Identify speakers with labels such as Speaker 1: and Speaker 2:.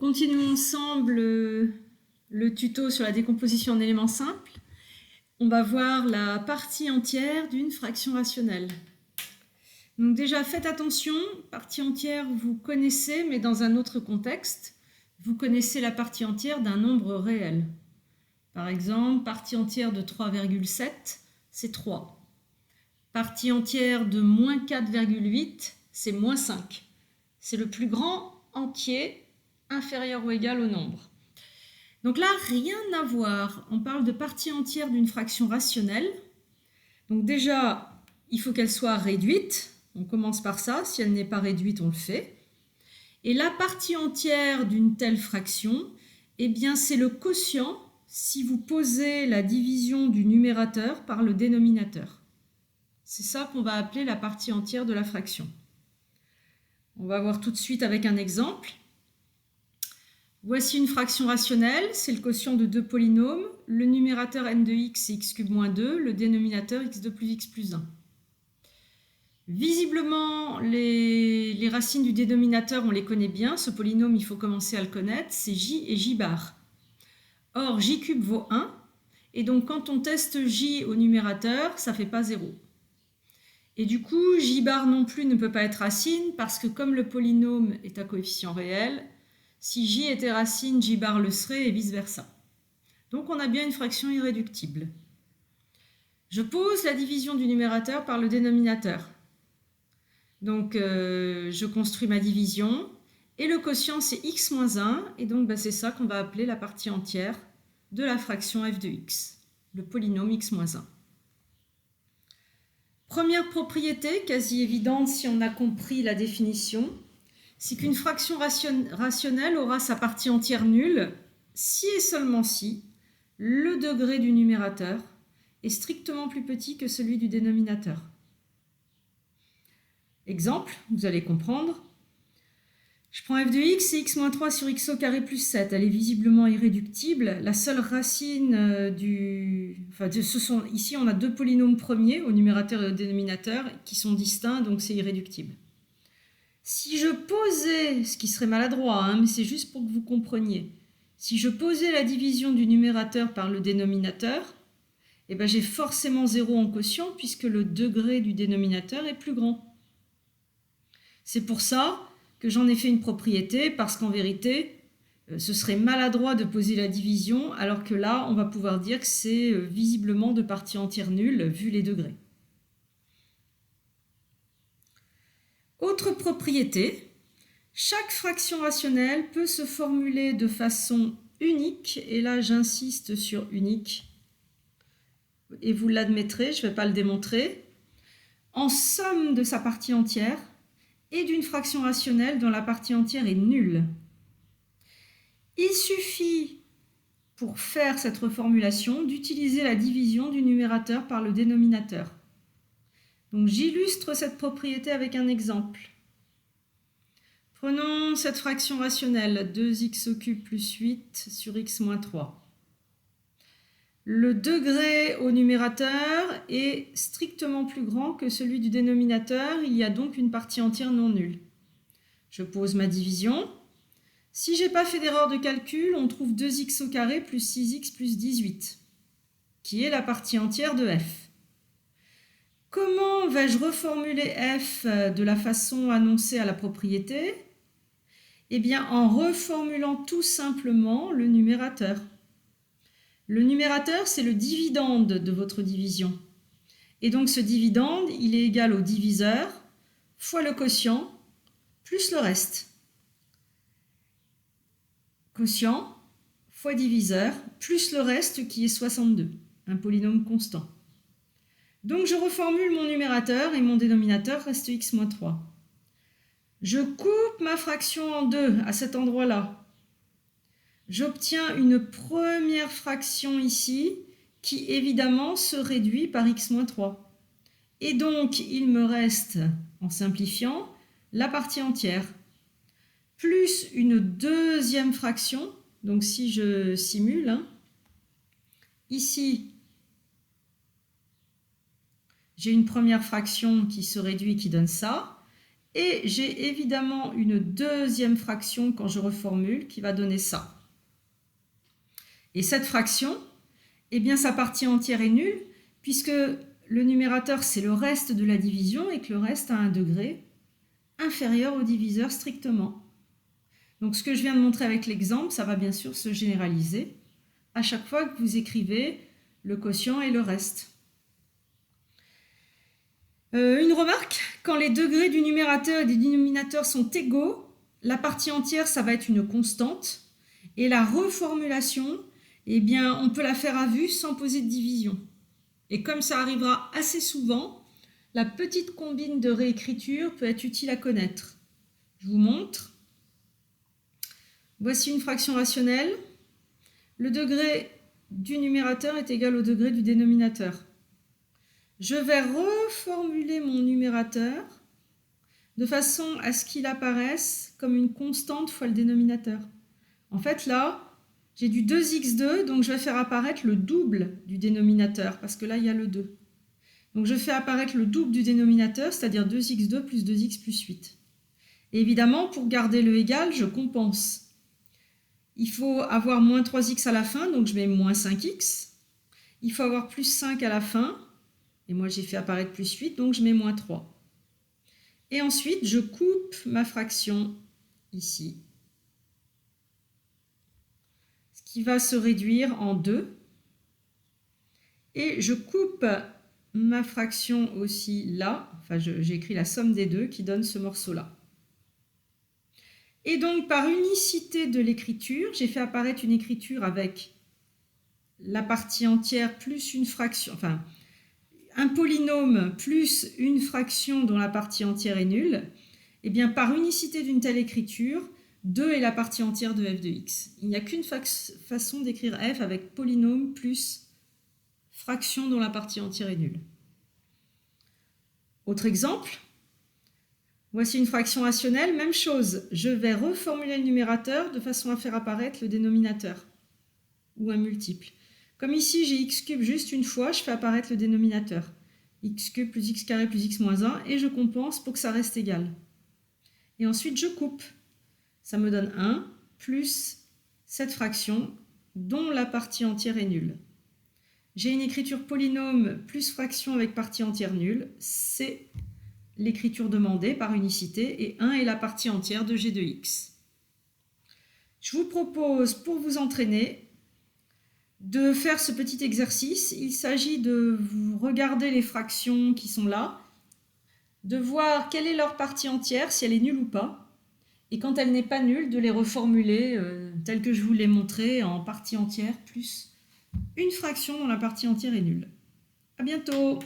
Speaker 1: Continuons ensemble le tuto sur la décomposition en éléments simples. On va voir la partie entière d'une fraction rationnelle. Donc déjà, faites attention, partie entière, vous connaissez, mais dans un autre contexte. Vous connaissez la partie entière d'un nombre réel. Par exemple, partie entière de 3,7, c'est 3. Partie entière de moins 4,8, c'est moins 5. C'est le plus grand entier inférieur ou égal au nombre. Donc là, rien à voir. On parle de partie entière d'une fraction rationnelle. Donc déjà, il faut qu'elle soit réduite. On commence par ça. Si elle n'est pas réduite, on le fait. Et la partie entière d'une telle fraction, eh bien, c'est le quotient si vous posez la division du numérateur par le dénominateur. C'est ça qu'on va appeler la partie entière de la fraction. On va voir tout de suite avec un exemple. Voici une fraction rationnelle, c'est le quotient de deux polynômes. Le numérateur n de x, c'est x cube moins 2, le dénominateur x2 plus x plus 1. Visiblement, les racines du dénominateur, on les connaît bien. Ce polynôme, il faut commencer à le connaître, c'est j et j bar. Or, j cube vaut 1, et donc quand on teste j au numérateur, ça ne fait pas 0. Et du coup, j bar non plus ne peut pas être racine, parce que comme le polynôme est à coefficient réel, si j était racine, j bar le serait et vice-versa. Donc on a bien une fraction irréductible. Je pose la division du numérateur par le dénominateur. Donc je construis ma division et le quotient c'est x moins 1 et donc c'est ça qu'on va appeler la partie entière de la fraction f de x, le polynôme x moins 1. Première propriété, quasi évidente si on a compris la définition, c'est qu'une fraction rationnelle aura sa partie entière nulle si et seulement si le degré du numérateur est strictement plus petit que celui du dénominateur. Exemple, vous allez comprendre. Je prends f de x, c'est x moins 3 sur x au carré plus 7. Elle est visiblement irréductible. La seule racine ici, on a deux polynômes premiers, au numérateur et au dénominateur, qui sont distincts, donc c'est irréductible. Si je posais, ce qui serait maladroit, mais c'est juste pour que vous compreniez, si je posais la division du numérateur par le dénominateur, j'ai forcément 0 en quotient puisque le degré du dénominateur est plus grand. C'est pour ça que j'en ai fait une propriété, parce qu'en vérité, ce serait maladroit de poser la division, alors que là, on va pouvoir dire que c'est visiblement de partie entière nulle, vu les degrés. Autre propriété, chaque fraction rationnelle peut se formuler de façon unique, et là j'insiste sur unique, et vous l'admettrez, je ne vais pas le démontrer, en somme de sa partie entière et d'une fraction rationnelle dont la partie entière est nulle. Il suffit, pour faire cette reformulation, d'utiliser la division du numérateur par le dénominateur. Donc j'illustre cette propriété avec un exemple. Prenons cette fraction rationnelle, 2x au cube plus 8 sur x moins 3. Le degré au numérateur est strictement plus grand que celui du dénominateur, il y a donc une partie entière non nulle. Je pose ma division. Si je n'ai pas fait d'erreur de calcul, on trouve 2x au carré plus 6x plus 18, qui est la partie entière de f. Comment vais-je reformuler f de la façon annoncée à la propriété ? Eh bien, en reformulant tout simplement le numérateur. Le numérateur, c'est le dividende de votre division. Et donc, ce dividende, il est égal au diviseur fois le quotient plus le reste. Quotient fois diviseur plus le reste qui est 62, un polynôme constant. Donc, je reformule mon numérateur et mon dénominateur reste x moins 3. Je coupe ma fraction en deux à cet endroit-là. J'obtiens une première fraction ici qui évidemment se réduit par x moins 3. Et donc, il me reste, en simplifiant, la partie entière, plus une deuxième fraction. Donc, si je simule, ici, j'ai une première fraction qui se réduit, qui donne ça. Et j'ai évidemment une deuxième fraction quand je reformule qui va donner ça. Et cette fraction, eh bien sa partie entière est nulle puisque le numérateur c'est le reste de la division et que le reste a un degré inférieur au diviseur strictement. Donc ce que je viens de montrer avec l'exemple, ça va bien sûr se généraliser à chaque fois que vous écrivez le quotient et le reste. Une remarque, quand les degrés du numérateur et du dénominateur sont égaux, la partie entière, ça va être une constante. Et la reformulation, eh bien, on peut la faire à vue sans poser de division. Et comme ça arrivera assez souvent, la petite combine de réécriture peut être utile à connaître. Je vous montre. Voici une fraction rationnelle. Le degré du numérateur est égal au degré du dénominateur. Je vais reformuler mon numérateur de façon à ce qu'il apparaisse comme une constante fois le dénominateur. En fait, là, j'ai du 2x2, donc je vais faire apparaître le double du dénominateur, parce que là, il y a le 2. Donc je fais apparaître le double du dénominateur, c'est-à-dire 2x2 plus 2x plus 8. Et évidemment, pour garder le égal, je compense. Il faut avoir moins 3x à la fin, donc je mets moins 5x. Il faut avoir plus 5 à la fin, et moi j'ai fait apparaître plus 8, donc je mets moins 3. Et ensuite, je coupe ma fraction ici, ce qui va se réduire en 2. Et je coupe ma fraction aussi là, enfin j'ai écrit la somme des deux qui donne ce morceau-là. Et donc par unicité de l'écriture, j'ai fait apparaître une écriture avec la partie entière plus une fraction, enfin un polynôme plus une fraction dont la partie entière est nulle. Et bien par unicité d'une telle écriture, 2 est la partie entière de f de x. Il n'y a qu'une façon d'écrire f avec polynôme plus fraction dont la partie entière est nulle. Autre exemple, voici une fraction rationnelle, même chose. Je vais reformuler le numérateur de façon à faire apparaître le dénominateur ou un multiple. Comme ici j'ai x cube juste une fois, je fais apparaître le dénominateur. X cube plus x carré plus x moins 1 et je compense pour que ça reste égal. Et ensuite je coupe. Ça me donne 1 plus cette fraction dont la partie entière est nulle. J'ai une écriture polynôme plus fraction avec partie entière nulle. C'est l'écriture demandée par unicité et 1 est la partie entière de g de x. Je vous propose, pour vous entraîner, de faire ce petit exercice. Il s'agit de vous regarder les fractions qui sont là, de voir quelle est leur partie entière, si elle est nulle ou pas, et quand elle n'est pas nulle, de les reformuler telles que je vous l'ai montré en partie entière plus une fraction dont la partie entière est nulle. À bientôt!